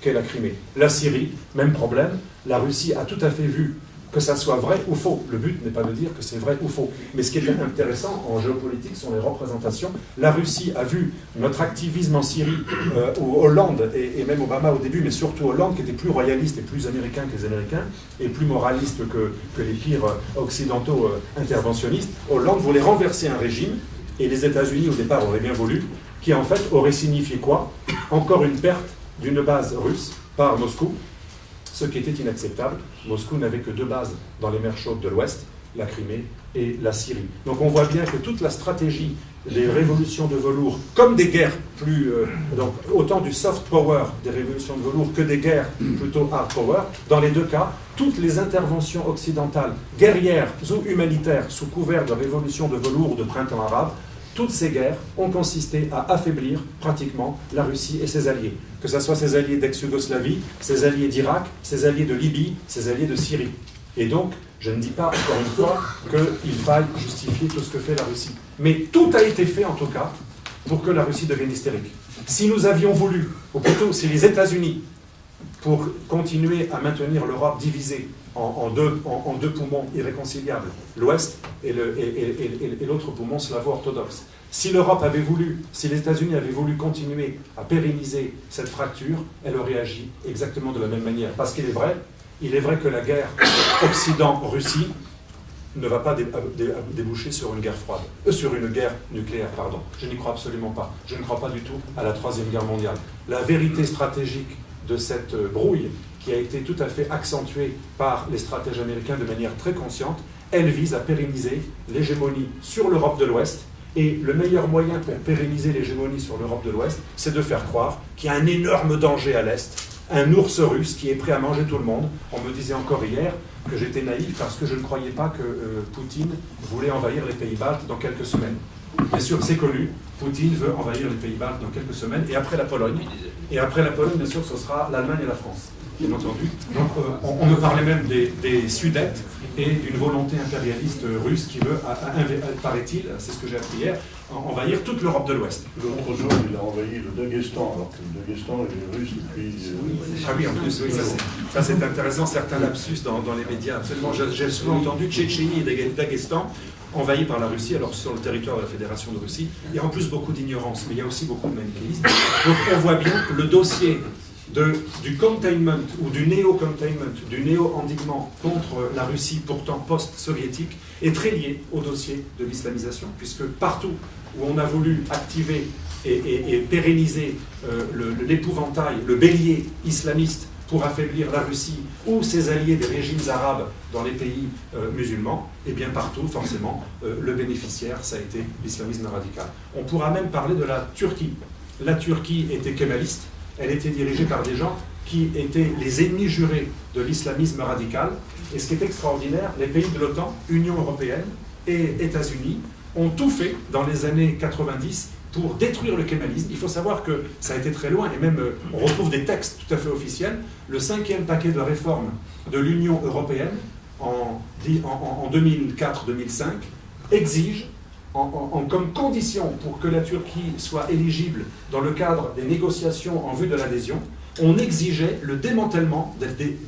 qu'est la Crimée. La Syrie, même problème, la Russie a tout à fait vu que ça soit vrai ou faux. Le but n'est pas de dire que c'est vrai ou faux. Mais ce qui est intéressant en géopolitique sont les représentations. La Russie a vu notre activisme en Syrie, où Hollande, et même Obama au début, mais surtout Hollande, qui était plus royaliste et plus américain que les Américains, et plus moraliste que les pires occidentaux interventionnistes. Hollande voulait renverser un régime, et les États-Unis au départ auraient bien voulu, qui en fait aurait signifié quoi? Encore une perte d'une base russe par Moscou, ce qui était inacceptable. Moscou n'avait que deux bases dans les mers chaudes de l'Ouest, la Crimée et la Syrie. Donc on voit bien que toute la stratégie des révolutions de velours, comme des guerres donc autant du soft power des révolutions de velours que des guerres plutôt hard power, dans les deux cas, toutes les interventions occidentales, guerrières ou humanitaires, sous couvert de révolutions de velours ou de printemps arabe, toutes ces guerres ont consisté à affaiblir pratiquement la Russie et ses alliés. Que ce soit ses alliés d'ex-Yougoslavie, ses alliés d'Irak, ses alliés de Libye, ses alliés de Syrie. Et donc, je ne dis pas, encore une fois, qu'il faille justifier tout ce que fait la Russie. Mais tout a été fait, en tout cas, pour que la Russie devienne hystérique. Si nous avions voulu, ou plutôt si les États-Unis, pour continuer à maintenir l'Europe divisée en deux poumons irréconciliables, l'Ouest et l'autre poumon slavo-orthodoxe. Si l'Europe avait voulu, si les États-Unis avaient voulu continuer à pérenniser cette fracture, elle aurait agi exactement de la même manière. Parce qu'il est vrai que la guerre Occident-Russie ne va pas déboucher sur une guerre froide, sur une guerre nucléaire, pardon. Je n'y crois absolument pas. Je ne crois pas du tout à la Troisième Guerre mondiale. La vérité stratégique de cette brouille, qui a été tout à fait accentuée par les stratèges américains de manière très consciente, elle vise à pérenniser l'hégémonie sur l'Europe de l'Ouest. Et le meilleur moyen pour pérenniser l'hégémonie sur l'Europe de l'Ouest, c'est de faire croire qu'il y a un énorme danger à l'Est, un ours russe qui est prêt à manger tout le monde. On me disait encore hier que j'étais naïf parce que je ne croyais pas que Poutine voulait envahir les pays baltes dans quelques semaines. Bien sûr, c'est connu, Poutine veut envahir les pays baltes dans quelques semaines, et après la Pologne. Et après la Pologne, bien sûr, ce sera l'Allemagne et la France, bien entendu. Donc on me parlait même des Sudètes et d'une volonté impérialiste russe qui veut, paraît-il, c'est ce que j'ai appris hier, envahir toute l'Europe de l'Ouest. L'autre jour, il a envahi le Daghestan, alors que le Daghestan est russe depuis... Ah oui, en plus, oui, ça c'est intéressant, certains lapsus dans les médias, absolument. J'ai souvent entendu Tchétchénie et Daghestan envahis par la Russie, alors sur le territoire de la Fédération de Russie. Il y a en plus beaucoup d'ignorance, mais il y a aussi beaucoup de manichéisme. Donc on voit bien que le dossier du containment ou du néo-containment, du néo-endiguement contre la Russie pourtant post-soviétique est très lié au dossier de l'islamisation, puisque partout où on a voulu activer et pérenniser l'épouvantail, le bélier islamiste pour affaiblir la Russie ou ses alliés des régimes arabes dans les pays musulmans, et bien partout, forcément, le bénéficiaire, ça a été l'islamisme radical. On pourra même parler de la Turquie. La Turquie était kémaliste, elle était dirigée par des gens qui étaient les ennemis jurés de l'islamisme radical, et ce qui est extraordinaire, les pays de l'OTAN, Union européenne et États-Unis, ont tout fait dans les années 90 pour détruire le kémalisme. Il faut savoir que ça a été très loin, et même on retrouve des textes tout à fait officiels. Le 5e paquet de réforme de l'Union européenne en 2004-2005 exige, comme condition pour que la Turquie soit éligible dans le cadre des négociations en vue de l'adhésion, on exigeait le démantèlement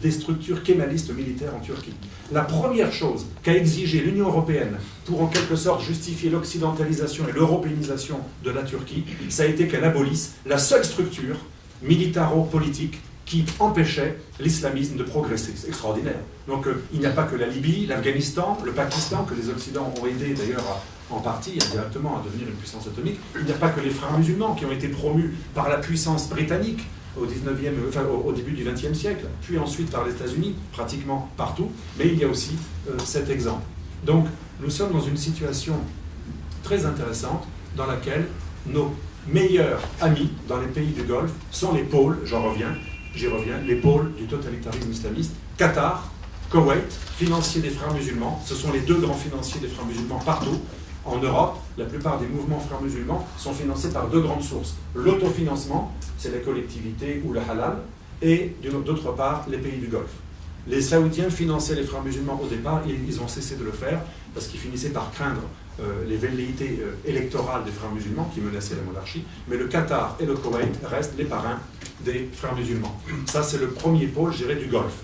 des structures kémalistes militaires en Turquie. La première chose qu'a exigé l'Union européenne pour en quelque sorte justifier l'occidentalisation et l'européanisation de la Turquie, ça a été qu'elle abolisse la seule structure militaro-politique qui empêchait l'islamisme de progresser. C'est extraordinaire. Donc il n'y a pas que la Libye, l'Afghanistan, le Pakistan, que les Occidents ont aidé d'ailleurs en partie indirectement à devenir une puissance atomique. Il n'y a pas que les frères musulmans qui ont été promus par la puissance britannique au début du XXe siècle, puis ensuite par les États-Unis, pratiquement partout, mais il y a aussi cet exemple. Donc, nous sommes dans une situation très intéressante dans laquelle nos meilleurs amis dans les pays du Golfe sont les pôles, j'y reviens, les pôles du totalitarisme islamiste, Qatar, Koweït, financier des frères musulmans, ce sont les deux grands financiers des frères musulmans partout. En Europe, la plupart des mouvements frères musulmans sont financés par deux grandes sources. L'autofinancement, c'est les collectivités ou le halal, et d'autre part, les pays du Golfe. Les Saoudiens finançaient les frères musulmans au départ, et ils ont cessé de le faire parce qu'ils finissaient par craindre les velléités électorales des frères musulmans qui menaçaient la monarchie. Mais le Qatar et le Koweït restent les parrains des frères musulmans. Ça, c'est le premier pôle, je dirais, du Golfe.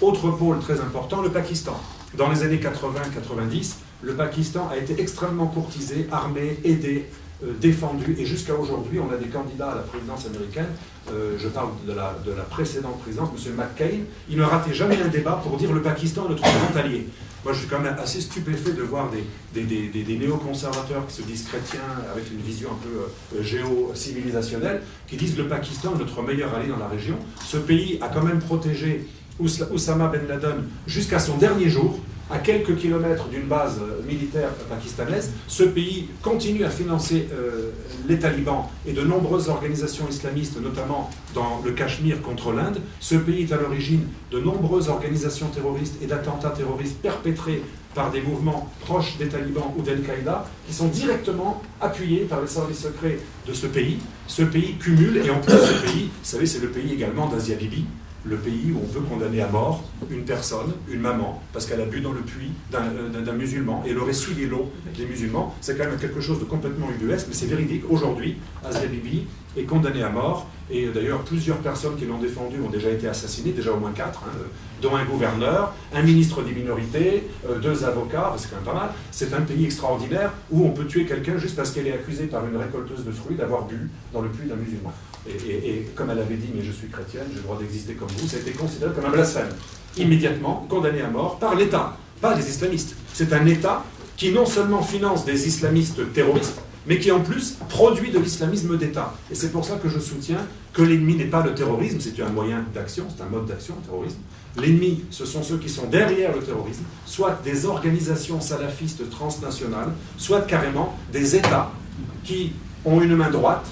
Autre pôle très important, le Pakistan. Dans les années 80-90, le Pakistan a été extrêmement courtisé, armé, aidé, défendu, et jusqu'à aujourd'hui, on a des candidats à la présidence américaine, je parle de la précédente présidence, M. McCain, il ne ratait jamais un débat pour dire le Pakistan est notre grand allié. Moi, je suis quand même assez stupéfait de voir des néoconservateurs qui se disent chrétiens, avec une vision un peu géo-civilisationnelle, qui disent le Pakistan est notre meilleur allié dans la région. Ce pays a quand même protégé Oussama Ben Laden jusqu'à son dernier jour, à quelques kilomètres d'une base militaire pakistanaise. Ce pays continue à financer les talibans et de nombreuses organisations islamistes, notamment dans le Cachemire contre l'Inde. Ce pays est à l'origine de nombreuses organisations terroristes et d'attentats terroristes perpétrés par des mouvements proches des talibans ou d'Al-Qaïda, qui sont directement appuyés par les services secrets de ce pays. Ce pays cumule, et en plus ce pays, vous savez, c'est le pays également d'Asia Bibi, le pays où on peut condamner à mort une personne, une maman, parce qu'elle a bu dans le puits d'un musulman, et elle aurait souillé l'eau des musulmans. C'est quand même quelque chose de complètement ubuesque, mais c'est véridique. Aujourd'hui, Asia Bibi est condamnée à mort, et d'ailleurs plusieurs personnes qui l'ont défendue ont déjà été assassinées, déjà au moins 4, dont un gouverneur, un ministre des minorités, 2 avocats, c'est quand même pas mal. C'est un pays extraordinaire où on peut tuer quelqu'un juste parce qu'elle est accusée par une récolteuse de fruits d'avoir bu dans le puits d'un musulman. Et comme elle avait dit, mais je suis chrétienne, j'ai le droit d'exister comme vous, ça a été considéré comme un blasphème. Immédiatement condamné à mort par l'État, pas les islamistes. C'est un État qui non seulement finance des islamistes terroristes, mais qui en plus produit de l'islamisme d'État. Et c'est pour ça que je soutiens que l'ennemi n'est pas le terrorisme, c'est un moyen d'action, c'est un mode d'action, le terrorisme. L'ennemi, ce sont ceux qui sont derrière le terrorisme, soit des organisations salafistes transnationales, soit carrément des États qui ont une main droite,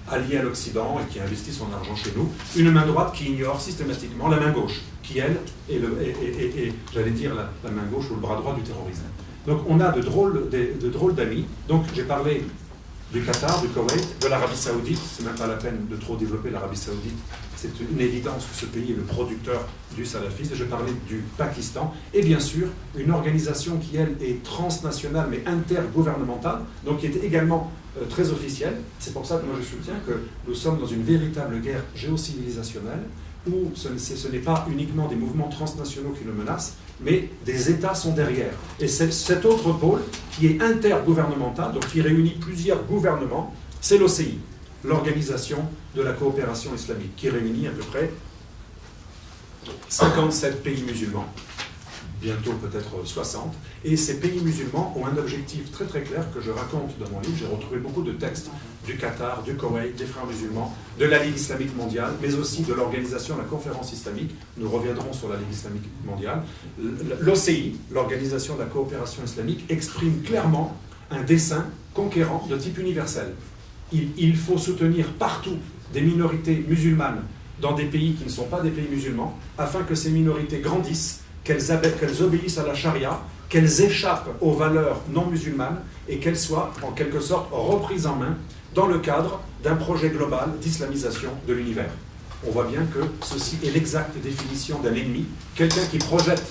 alliés à l'Occident et qui investissent son argent chez nous, une main droite qui ignore systématiquement la main gauche, qui elle est, j'allais dire, la main gauche ou le bras droit du terrorisme. Donc on a de drôles d'amis. Donc j'ai parlé du Qatar, du Koweït, de l'Arabie Saoudite. C'est même pas la peine de trop développer l'Arabie Saoudite. C'est une évidence que ce pays est le producteur du salafisme. Je parlais du Pakistan. Et bien sûr, une organisation qui, elle, est transnationale mais intergouvernementale, donc qui est également très officielle. C'est pour ça que moi je soutiens que nous sommes dans une véritable guerre géocivilisationnelle où ce n'est pas uniquement des mouvements transnationaux qui le menacent, mais des États sont derrière. Et cet autre pôle, qui est intergouvernemental, donc qui réunit plusieurs gouvernements, c'est l'OCI, l'Organisation de la coopération islamique, qui réunit à peu près 57 pays musulmans, bientôt peut-être 60, et ces pays musulmans ont un objectif très très clair que je raconte dans mon livre. J'ai retrouvé beaucoup de textes du Qatar, du Koweït, des frères musulmans, de la Ligue islamique mondiale, mais aussi de l'organisation de la conférence islamique. Nous reviendrons sur la Ligue islamique mondiale. L'OCI, l'Organisation de la coopération islamique, exprime clairement un dessein conquérant de type universel. Il faut soutenir partout des minorités musulmanes dans des pays qui ne sont pas des pays musulmans, afin que ces minorités grandissent, qu'elles obéissent à la charia, qu'elles échappent aux valeurs non musulmanes et qu'elles soient en quelque sorte reprises en main dans le cadre d'un projet global d'islamisation de l'univers. On voit bien que ceci est l'exacte définition d'un ennemi, quelqu'un qui projette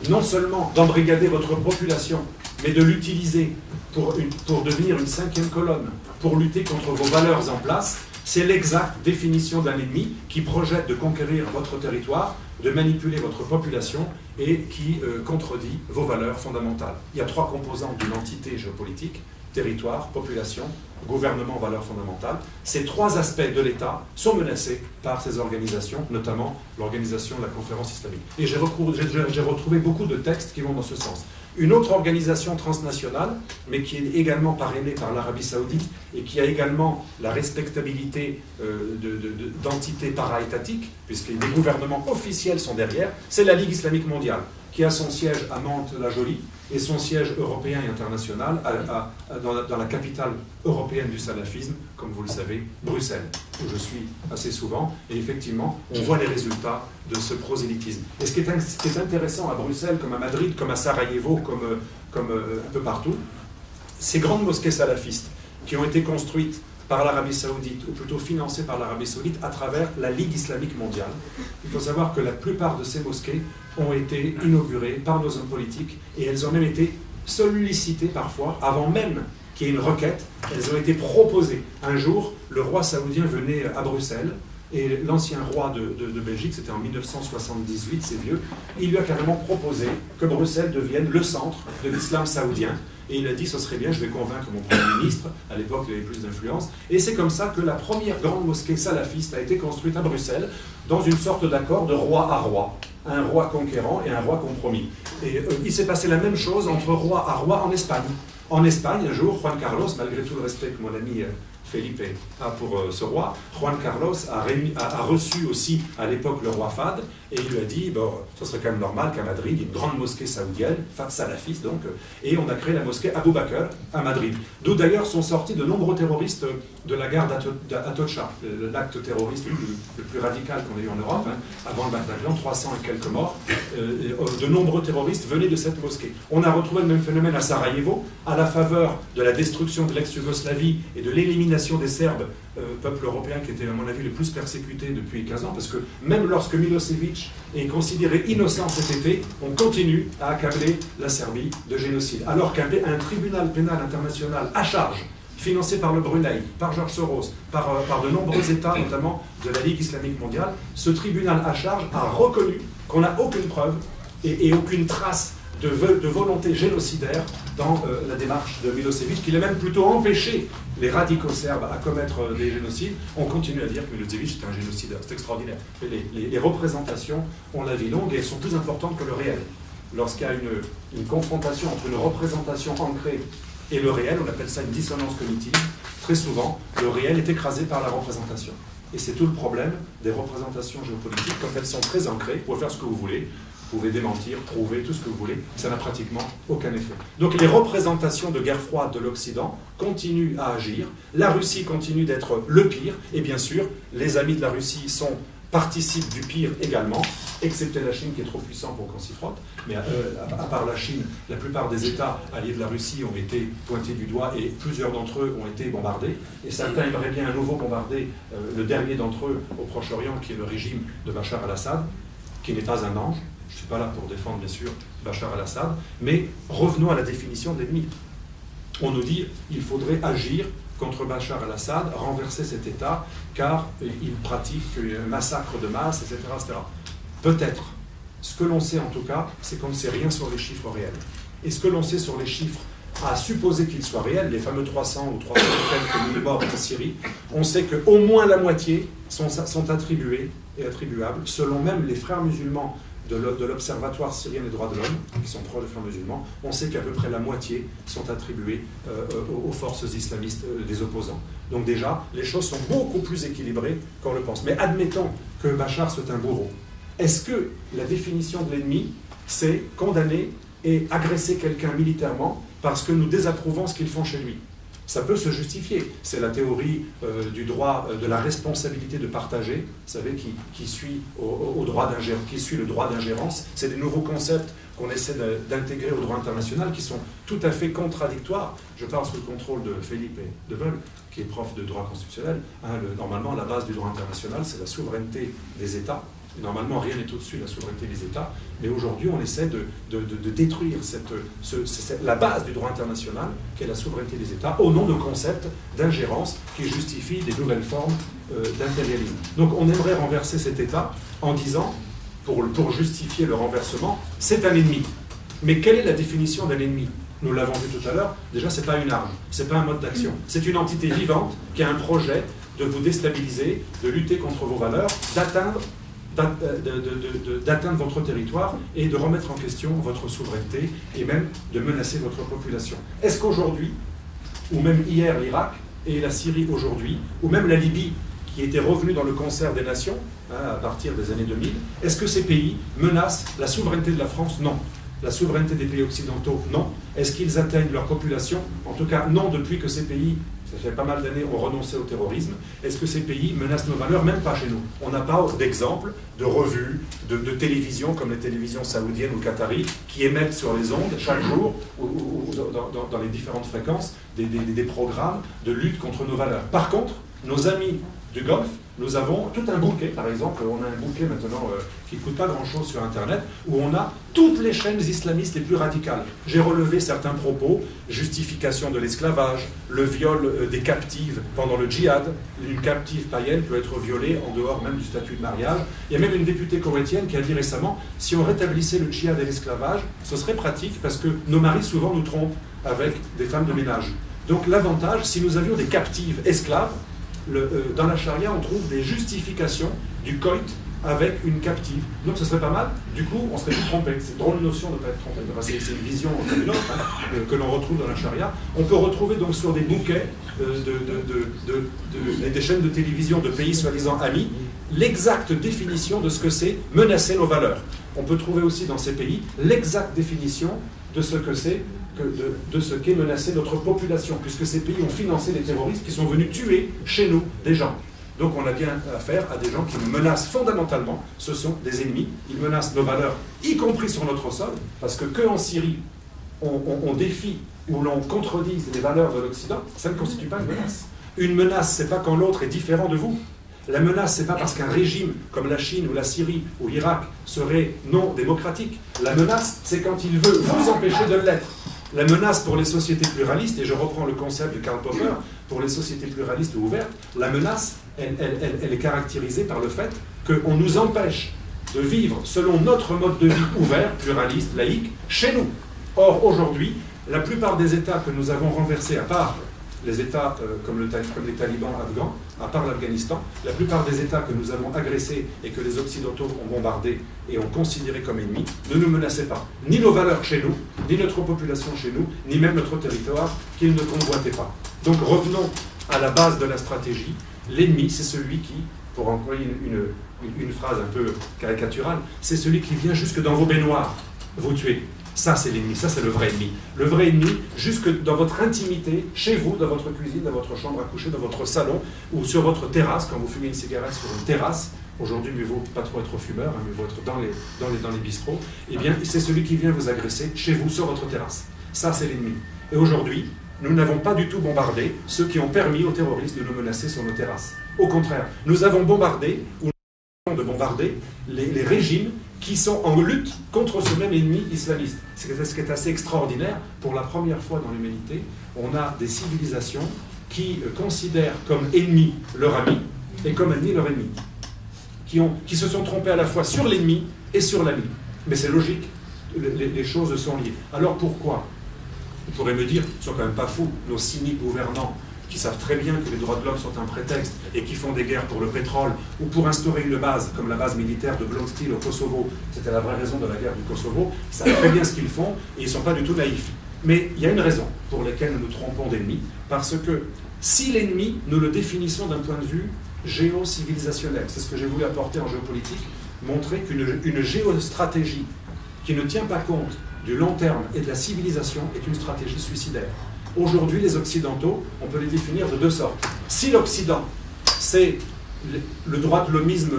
non seulement d'embrigader votre population, mais de l'utiliser pour devenir une 5e colonne, pour lutter contre vos valeurs en place. C'est l'exacte définition d'un ennemi qui projette de conquérir votre territoire, de manipuler votre population et qui contredit vos valeurs fondamentales. Il y a 3 composantes d'une entité géopolitique: territoire, population, gouvernement, valeurs fondamentales. Ces 3 aspects de l'État sont menacés par ces organisations, notamment l'organisation de la conférence islamique. Et j'ai retrouvé beaucoup de textes qui vont dans ce sens. Une autre organisation transnationale, mais qui est également parrainée par l'Arabie Saoudite et qui a également la respectabilité d'entités para-étatiques, puisque des gouvernements officiels sont derrière, c'est la Ligue islamique mondiale, qui a son siège à Mantes-la-Jolie et son siège européen et international dans la capitale européenne du salafisme, comme vous le savez, Bruxelles, où je suis assez souvent. Et effectivement, on voit les résultats de ce prosélytisme. Et ce qui est intéressant à Bruxelles, comme à Madrid, comme à Sarajevo, comme un peu partout, ces grandes mosquées salafistes qui ont été construites par l'Arabie Saoudite, ou plutôt financées par l'Arabie Saoudite à travers la Ligue islamique mondiale. Il faut savoir que la plupart de ces mosquées ont été inaugurées par nos hommes politiques et elles ont même été sollicitées parfois, avant même qu'il y ait une requête, elles ont été proposées. Un jour, le roi saoudien venait à Bruxelles, et l'ancien roi de Belgique, c'était en 1978, c'est vieux, il lui a carrément proposé que Bruxelles devienne le centre de l'islam saoudien. Et il a dit, ce serait bien, je vais convaincre mon Premier ministre, à l'époque il avait plus d'influence. Et c'est comme ça que la première grande mosquée salafiste a été construite à Bruxelles, dans une sorte d'accord de roi à roi. Un roi conquérant et un roi compromis. Et il s'est passé la même chose entre roi à roi en Espagne. En Espagne, un jour, Juan Carlos, malgré tout le respect que mon ami Felipe a pour ce roi, Juan Carlos a reçu aussi à l'époque le roi Fahd, et il lui a dit, bon, ce serait quand même normal qu'à Madrid, il y ait une grande mosquée saoudienne, salafiste donc, et on a créé la mosquée Abou Bakr à Madrid. D'où d'ailleurs sont sortis de nombreux terroristes de la gare d'Atocha, l'acte terroriste le plus radical qu'on ait eu en Europe, avant le Bataclan, 300 et quelques morts. De nombreux terroristes venaient de cette mosquée. On a retrouvé le même phénomène à Sarajevo, à la faveur de la destruction de l'ex-Yougoslavie et de l'élimination des Serbes, peuple européen qui était à mon avis le plus persécuté depuis 15 ans, parce que même lorsque Milosevic est considéré innocent cet été, on continue à accabler la Serbie de génocide. Alors qu'un tribunal pénal international à charge, financé par le Brunei, par George Soros, par de nombreux États, notamment de la Ligue islamique mondiale, ce tribunal à charge a reconnu qu'on n'a aucune preuve et aucune trace de volonté génocidaire dans la démarche de Milosevic, qu'il a même plutôt empêché les radicaux serbes à commettre des génocides. On continue à dire que Milosevic est un génocideur. C'est extraordinaire. Les représentations ont la vie longue et elles sont plus importantes que le réel. Lorsqu'il y a une confrontation entre une représentation ancrée et le réel, on appelle ça une dissonance cognitive, très souvent, le réel est écrasé par la représentation. Et c'est tout le problème des représentations géopolitiques. Quand elles sont très ancrées, vous pouvez faire ce que vous voulez, vous pouvez démentir, prouver, tout ce que vous voulez, ça n'a pratiquement aucun effet. Donc les représentations de guerre froide de l'Occident continuent à agir, la Russie continue d'être le pire, et bien sûr, les amis de la Russie participent du pire également, excepté la Chine qui est trop puissant pour qu'on s'y frotte, mais à part la Chine, la plupart des États alliés de la Russie ont été pointés du doigt et plusieurs d'entre eux ont été bombardés, et certains aimeraient bien à nouveau bombarder le dernier d'entre eux au Proche-Orient, qui est le régime de Bachar al-Assad, qui n'est pas un ange. Je ne suis pas là pour défendre, bien sûr, Bachar al-Assad, mais revenons à la définition de l'ennemi. On nous dit qu'il faudrait agir contre Bachar al-Assad, renverser cet État, car il pratique un massacre de masse, etc. etc. Peut-être. Ce que l'on sait en tout cas, c'est qu'on ne sait rien sur les chiffres réels. Et ce que l'on sait sur les chiffres, à supposer qu'ils soient réels, les fameux 300 ou 300 quelques mille morts en Syrie, on sait qu'au moins la moitié sont attribués et attribuables, selon même les frères musulmans de l'Observatoire syrien des droits de l'homme, qui sont proches des frères musulmans, on sait qu'à peu près la moitié sont attribués aux forces islamistes des opposants. Donc déjà, les choses sont beaucoup plus équilibrées qu'on le pense. Mais admettons que Bachar soit un bourreau. Est-ce que la définition de l'ennemi, c'est condamner et agresser quelqu'un militairement parce que nous désapprouvons ce qu'ils font chez lui? Ça peut se justifier. C'est la théorie du droit, de la responsabilité de partager, vous savez, qui suit qui suit le droit d'ingérence. C'est des nouveaux concepts qu'on essaie d'intégrer au droit international qui sont tout à fait contradictoires. Je parle sous le contrôle de Philippe Deveul, qui est prof de droit constitutionnel. Normalement, la base du droit international, c'est la souveraineté des États. Et normalement, rien n'est au-dessus de la souveraineté des États. Mais aujourd'hui, on essaie de détruire la base du droit international, qui est la souveraineté des États, au nom de concepts d'ingérence qui justifient des nouvelles formes d'impérialisme. Donc on aimerait renverser cet État en disant, pour justifier le renversement, c'est un ennemi. Mais quelle est la définition d'un ennemi? Nous l'avons vu tout à l'heure, déjà, ce n'est pas une arme, ce n'est pas un mode d'action. C'est une entité vivante qui a un projet de vous déstabiliser, de lutter contre vos valeurs, d'atteindre votre territoire et de remettre en question votre souveraineté et même de menacer votre population. Est-ce qu'aujourd'hui, ou même hier l'Irak et la Syrie aujourd'hui, ou même la Libye qui était revenue dans le concert des nations à partir des années 2000, est-ce que ces pays menacent la souveraineté de la France? Non. La souveraineté des pays occidentaux, non. Est-ce qu'ils atteignent leur population? En tout cas, non, depuis que ces pays, ça fait pas mal d'années, ont renoncé au terrorisme. Est-ce que ces pays menacent nos valeurs? Même pas chez nous. On n'a pas d'exemple de revues, de télévision, comme les télévisions saoudiennes ou qataries, qui émettent sur les ondes chaque jour, ou dans les différentes fréquences, des programmes de lutte contre nos valeurs. Par contre, nos amis du Golfe, nous avons tout un bouquet, par exemple, on a un bouquet maintenant qui ne coûte pas grand-chose sur Internet, où on a toutes les chaînes islamistes les plus radicales. J'ai relevé certains propos, justification de l'esclavage, le viol des captives pendant le djihad, une captive païenne peut être violée en dehors même du statut de mariage. Il y a même une députée koweïtienne qui a dit récemment, si on rétablissait le djihad et l'esclavage, ce serait pratique parce que nos maris souvent nous trompent avec des femmes de ménage. Donc l'avantage, si nous avions des captives esclaves, dans la charia, on trouve des justifications du coït avec une captive. Donc ce serait pas mal, du coup, on serait plus trompé. C'est une drôle de notion de ne pas être trompé. Enfin, c'est une vision comme une autre que l'on retrouve dans la charia. On peut retrouver donc sur des bouquets des chaînes de télévision de pays soi-disant amis, l'exacte définition de ce que c'est menacer nos valeurs. On peut trouver aussi dans ces pays l'exacte définition de ce que c'est de ce qu'est menacer notre population, puisque ces pays ont financé les terroristes qui sont venus tuer chez nous des gens. Donc on a bien affaire à des gens qui nous menacent fondamentalement, ce sont des ennemis, ils menacent nos valeurs, y compris sur notre sol, parce que en Syrie, on défie ou l'on contredise les valeurs de l'Occident, ça ne constitue pas une menace. Une menace, c'est pas quand l'autre est différent de vous. La menace, c'est pas parce qu'un régime comme la Chine ou la Syrie ou l'Irak serait non démocratique. La menace, c'est quand il veut vous empêcher de l'être. La menace pour les sociétés pluralistes, et je reprends le concept de Karl Popper, pour les sociétés pluralistes ou ouvertes, la menace, elle est caractérisée par le fait qu'on nous empêche de vivre selon notre mode de vie ouvert, pluraliste, laïque, chez nous. Or, aujourd'hui, la plupart des États que nous avons renversés, à part les États comme les talibans afghans, à part l'Afghanistan, la plupart des États que nous avons agressés et que les Occidentaux ont bombardés et ont considérés comme ennemis, ne nous menaçaient pas. Ni nos valeurs chez nous, ni notre population chez nous, ni même notre territoire qu'ils ne convoitaient pas. Donc revenons à la base de la stratégie. L'ennemi, c'est celui qui, pour employer une phrase un peu caricaturale, c'est celui qui vient jusque dans vos baignoires vous tuer. Ça, c'est l'ennemi, ça, c'est le vrai ennemi. Le vrai ennemi, jusque dans votre intimité, chez vous, dans votre cuisine, dans votre chambre à coucher, dans votre salon, ou sur votre terrasse, quand vous fumez une cigarette sur une terrasse, aujourd'hui, mieux vaut pas trop être fumeur, mieux vaut être dans les bistrots, eh bien, c'est celui qui vient vous agresser chez vous, sur votre terrasse. Ça, c'est l'ennemi. Et aujourd'hui, nous n'avons pas du tout bombardé ceux qui ont permis aux terroristes de nous menacer sur nos terrasses. Au contraire, nous avons bombardé, ou nous avons de bombarder, les régimes qui sont en lutte contre ce même ennemi islamiste. C'est ce qui est assez extraordinaire. Pour la première fois dans l'humanité, on a des civilisations qui considèrent comme ennemi leur ami et comme ennemi leur ennemi. Qui se sont trompés à la fois sur l'ennemi et sur l'ami. Mais c'est logique, les choses sont liées. Alors pourquoi? Vous pourrez me dire, ils sont quand même pas fous, nos cyniques gouvernants, qui savent très bien que les droits de l'homme sont un prétexte et qui font des guerres pour le pétrole ou pour instaurer une base, comme la base militaire de Blondstil au Kosovo. C'était la vraie raison de la guerre du Kosovo. Ils savent très bien ce qu'ils font et ils ne sont pas du tout naïfs. Mais il y a une raison pour laquelle nous nous trompons d'ennemi, parce que si l'ennemi, nous le définissons d'un point de vue géocivilisationnel, c'est ce que j'ai voulu apporter en géopolitique, montrer qu'une géostratégie qui ne tient pas compte du long terme et de la civilisation est une stratégie suicidaire. Aujourd'hui, les Occidentaux, on peut les définir de deux sortes. Si l'Occident, c'est le droit de l'homisme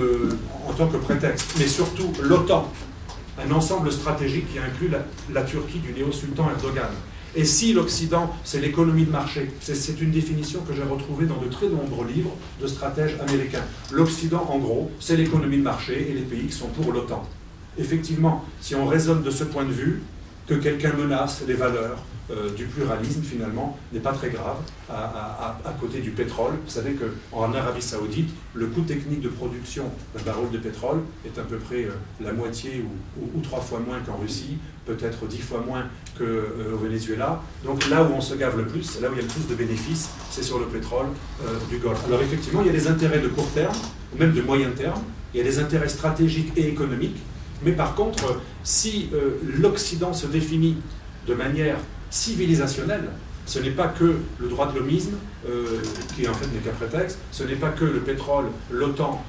en tant que prétexte, mais surtout l'OTAN, un ensemble stratégique qui inclut la Turquie du néo-sultan Erdogan. Et si l'Occident, c'est l'économie de marché, c'est une définition que j'ai retrouvée dans de très nombreux livres de stratèges américains. L'Occident, en gros, c'est l'économie de marché et les pays qui sont pour l'OTAN. Effectivement, si on raisonne de ce point de vue, que quelqu'un menace les valeurs du pluralisme, finalement, n'est pas très grave à côté du pétrole. Vous savez qu'en Arabie Saoudite, le coût technique de production d'un baril de pétrole est à peu près la moitié ou 3 fois moins qu'en Russie, peut-être 10 fois moins qu'au Venezuela. Donc là où on se gave le plus, là où il y a le plus de bénéfices, c'est sur le pétrole du Golfe. Alors effectivement, il y a des intérêts de court terme, ou même de moyen terme, il y a des intérêts stratégiques et économiques, mais par contre, si l'Occident se définit de manière civilisationnelle, ce n'est pas que le droit de l'homisme, qui en fait n'est qu'un prétexte, ce n'est pas que le pétrole, l'OTAN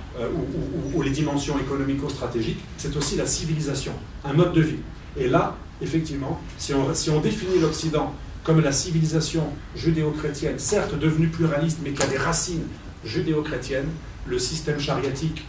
ou les dimensions économico-stratégiques, c'est aussi la civilisation, un mode de vie. Et là, effectivement, si on définit l'Occident comme la civilisation judéo-chrétienne, certes devenue pluraliste, mais qui a des racines judéo-chrétiennes, le système chariatique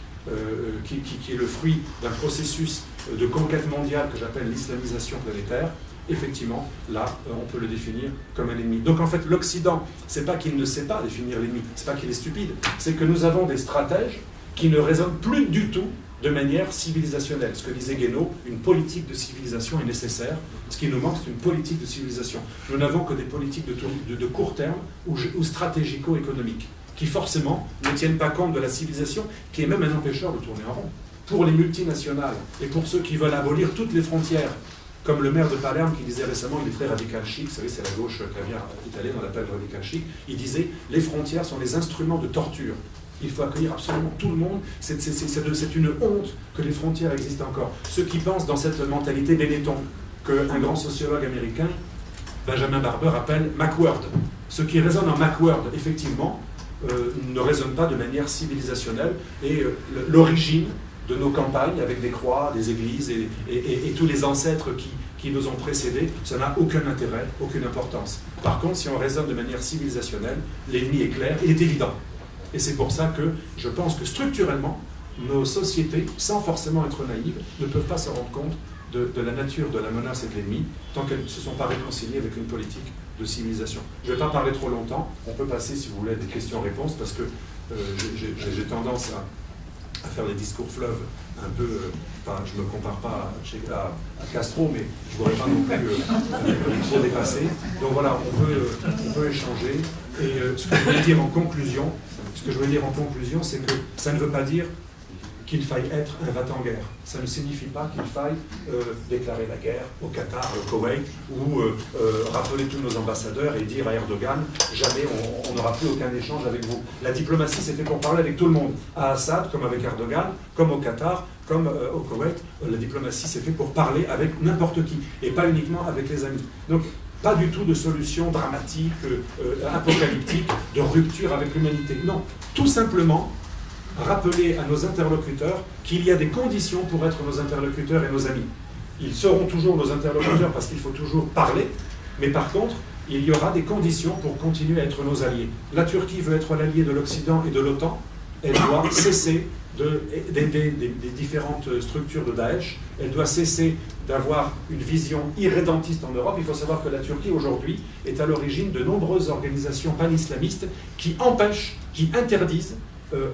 qui est le fruit d'un processus de conquête mondiale que j'appelle l'islamisation planétaire, effectivement, là, on peut le définir comme un ennemi. Donc en fait, l'Occident, c'est pas qu'il ne sait pas définir l'ennemi, c'est pas qu'il est stupide, c'est que nous avons des stratèges qui ne raisonnent plus du tout de manière civilisationnelle. Ce que disait Guénaud, une politique de civilisation est nécessaire. Ce qui nous manque, c'est une politique de civilisation. Nous n'avons que des politiques de court terme ou stratégico-économiques, qui forcément ne tiennent pas compte de la civilisation, qui est même un empêcheur de tourner en rond. Pour les multinationales et pour ceux qui veulent abolir toutes les frontières, comme le maire de Palerme qui disait récemment, il est très radical chic, vous savez, c'est la gauche caviar italienne, on l'appelle radical chic, il disait « les frontières sont les instruments de torture ». Il faut accueillir absolument tout le monde. C'est une honte que les frontières existent encore. Ceux qui pensent dans cette mentalité Benetton, qu'un grand sociologue américain, Benjamin Barber, appelle Macworld. Ceux qui raisonnent en Macworld, effectivement, ne raisonnent pas de manière civilisationnelle. Et l'origine de nos campagnes, avec des croix, des églises et tous les ancêtres qui nous ont précédés, ça n'a aucun intérêt, aucune importance. Par contre, si on raisonne de manière civilisationnelle, l'ennemi est clair, il est évident. Et c'est pour ça que je pense que structurellement, nos sociétés, sans forcément être naïves, ne peuvent pas se rendre compte de la nature de la menace et de l'ennemi tant qu'elles ne se sont pas réconciliées avec une politique de civilisation. Je ne vais pas parler trop longtemps, on peut passer, si vous voulez, à des questions-réponses, parce que j'ai tendance à faire des discours fleuves un peu, enfin, je ne me compare pas à Castro, mais je ne voudrais pas non plus trop dépasser. Donc voilà, on peut échanger. Et ce que je voulais dire en conclusion, c'est que ça ne veut pas dire qu'il faille être un va-t-en-guerre. Ça ne signifie pas qu'il faille déclarer la guerre au Qatar, au Koweït, ou rappeler tous nos ambassadeurs et dire à Erdogan, jamais on n'aura plus aucun échange avec vous. La diplomatie, c'est fait pour parler avec tout le monde. À Assad, comme avec Erdogan, comme au Qatar, comme au Koweït, la diplomatie, c'est fait pour parler avec n'importe qui, et pas uniquement avec les amis. Donc, pas du tout de solution dramatique, apocalyptique, de rupture avec l'humanité. Non, tout simplement rappeler à nos interlocuteurs qu'il y a des conditions pour être nos interlocuteurs et nos amis. Ils seront toujours nos interlocuteurs parce qu'il faut toujours parler, mais par contre, il y aura des conditions pour continuer à être nos alliés. La Turquie veut être l'allié de l'Occident et de l'OTAN. Elle doit cesser des différentes structures de Daesh. Elle doit cesser d'avoir une vision irrédentiste en Europe. Il faut savoir que la Turquie, aujourd'hui, est à l'origine de nombreuses organisations pan-islamistes qui empêchent, qui interdisent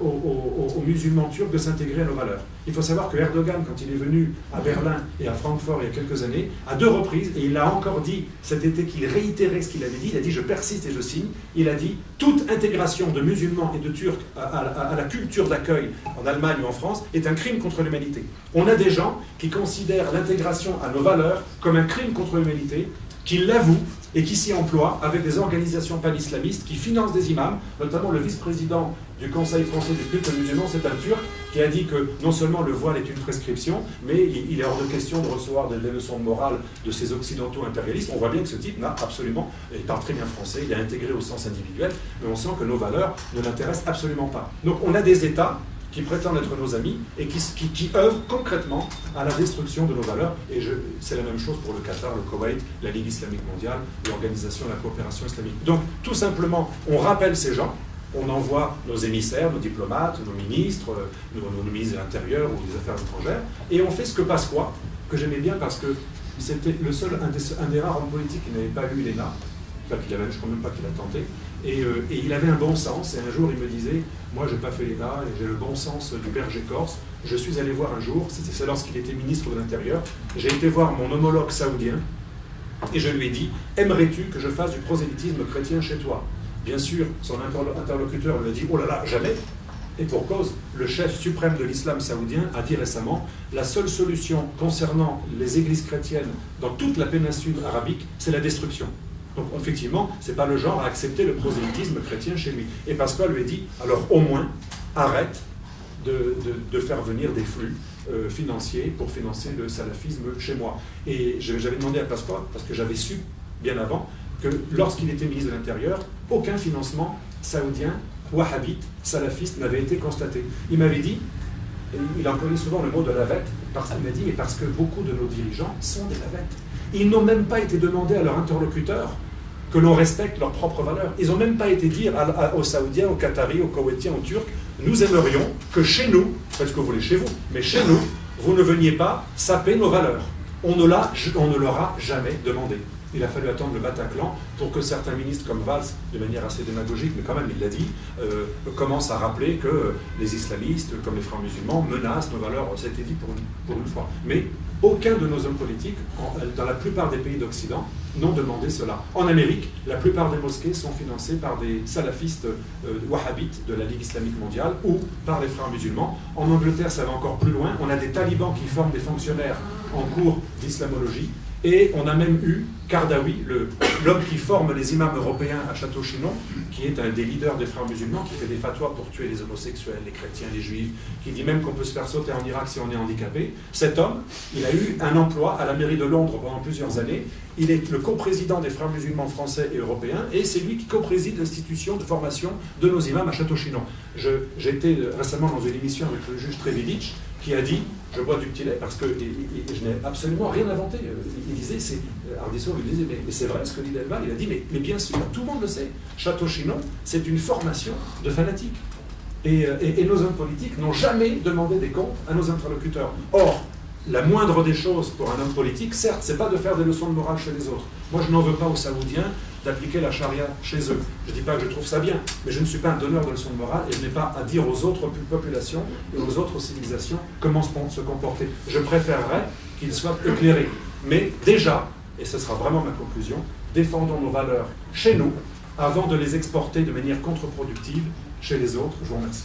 aux musulmans turcs de s'intégrer à nos valeurs. Il faut savoir que Erdogan, quand il est venu à Berlin et à Francfort il y a quelques années, à 2 reprises, et il a encore dit cet été qu'il réitérait ce qu'il avait dit, il a dit « je persiste et je signe », il a dit « toute intégration de musulmans et de turcs à la culture d'accueil en Allemagne ou en France est un crime contre l'humanité ». On a des gens qui considèrent l'intégration à nos valeurs comme un crime contre l'humanité, qui l'avouent et qui s'y emploient avec des organisations pan-islamistes qui financent des imams, notamment le vice-président du Conseil français du culte musulman, c'est un Turc, qui a dit que non seulement le voile est une prescription, mais il est hors de question de recevoir des leçons de morale de ces occidentaux impérialistes. On voit bien que ce type n'a absolument, il parle très bien français, il est intégré au sens individuel, mais on sent que nos valeurs ne l'intéressent absolument pas. Donc on a des États qui prétendent être nos amis et qui œuvrent concrètement à la destruction de nos valeurs. Et c'est la même chose pour le Qatar, le Koweït, la Ligue islamique mondiale, l'Organisation de la coopération islamique. Donc, tout simplement, on rappelle ces gens, on envoie nos émissaires, nos diplomates, nos ministres, nos ministres de l'Intérieur ou des Affaires étrangères, et on fait ce que Pasqua, que j'aimais bien parce que c'était un des rares hommes politiques qui n'avait pas eu l'ENA, enfin, je ne crois même pas qu'il a tenté, et il avait un bon sens, et un jour il me disait, moi je n'ai pas fait l'ENA, et j'ai le bon sens du berger corse, je suis allé voir un jour, c'est lorsqu'il était ministre de l'Intérieur, j'ai été voir mon homologue saoudien, et je lui ai dit, aimerais-tu que je fasse du prosélytisme chrétien chez toi? Bien sûr, son interlocuteur lui a dit, oh là là, jamais. Et pour cause, le chef suprême de l'islam saoudien a dit récemment, la seule solution concernant les églises chrétiennes dans toute la péninsule arabique, c'est la destruction. Donc effectivement, ce n'est pas le genre à accepter le prosélytisme chrétien chez lui. Et Pasqua lui a dit, alors au moins, arrête de faire venir des flux financiers pour financer le salafisme chez moi. Et j'avais demandé à Pasqua, parce que j'avais su bien avant, que lorsqu'il était ministre de l'Intérieur, aucun financement saoudien, wahhabite, salafiste n'avait été constaté. Il m'avait dit, et il employait souvent le mot de lavette, parce qu'il m'a dit, et parce que beaucoup de nos dirigeants sont des lavettes. Ils n'ont même pas été demandés à leurs interlocuteurs que l'on respecte leurs propres valeurs. Ils n'ont même pas été dire aux Saoudiens, aux Qataris, aux Koweïtiens, aux Turcs, nous aimerions que chez nous, faites ce que vous voulez chez vous, mais chez nous, vous ne veniez pas saper nos valeurs. On ne leur a jamais demandé. Il a fallu attendre le Bataclan pour que certains ministres comme Valls, de manière assez démagogique, mais quand même il l'a dit, commencent à rappeler que les islamistes, comme les frères musulmans, menacent nos valeurs. Ça a été dit pour une fois. Mais aucun de nos hommes politiques, dans la plupart des pays d'Occident, n'ont demandé cela. En Amérique, la plupart des mosquées sont financées par des salafistes wahhabites de la Ligue islamique mondiale ou par les frères musulmans. En Angleterre, ça va encore plus loin. On a des talibans qui forment des fonctionnaires en cours d'islamologie. Et on a même eu Kardawi, l'homme qui forme les imams européens à Château-Chinon, qui est un des leaders des frères musulmans, qui fait des fatwas pour tuer les homosexuels, les chrétiens, les juifs, qui dit même qu'on peut se faire sauter en Irak si on est handicapé. Cet homme, il a eu un emploi à la mairie de Londres pendant plusieurs années. Il est le coprésident des frères musulmans français et européens, et c'est lui qui coprésident l'institution de formation de nos imams à Château-Chinon. J'étais récemment dans une émission avec le juge Trevidic, qui a dit, je bois du petit lait parce que je n'ai absolument rien inventé. Il disait, Ardisson lui disait, mais c'est vrai ce que dit Delval. Il a dit, mais bien sûr, tout le monde le sait. Château-Chinon, c'est une formation de fanatiques. Et nos hommes politiques n'ont jamais demandé des comptes à nos interlocuteurs. Or, la moindre des choses pour un homme politique, certes, c'est pas de faire des leçons de morale chez les autres. Moi, je n'en veux pas aux Saoudiens d'appliquer la charia chez eux. Je ne dis pas que je trouve ça bien, mais je ne suis pas un donneur de leçons de morale et je n'ai pas à dire aux autres populations et aux autres civilisations comment se comporter. Je préférerais qu'ils soient éclairés. Mais déjà, et ce sera vraiment ma conclusion, défendons nos valeurs chez nous avant de les exporter de manière contre-productive chez les autres. Je vous remercie.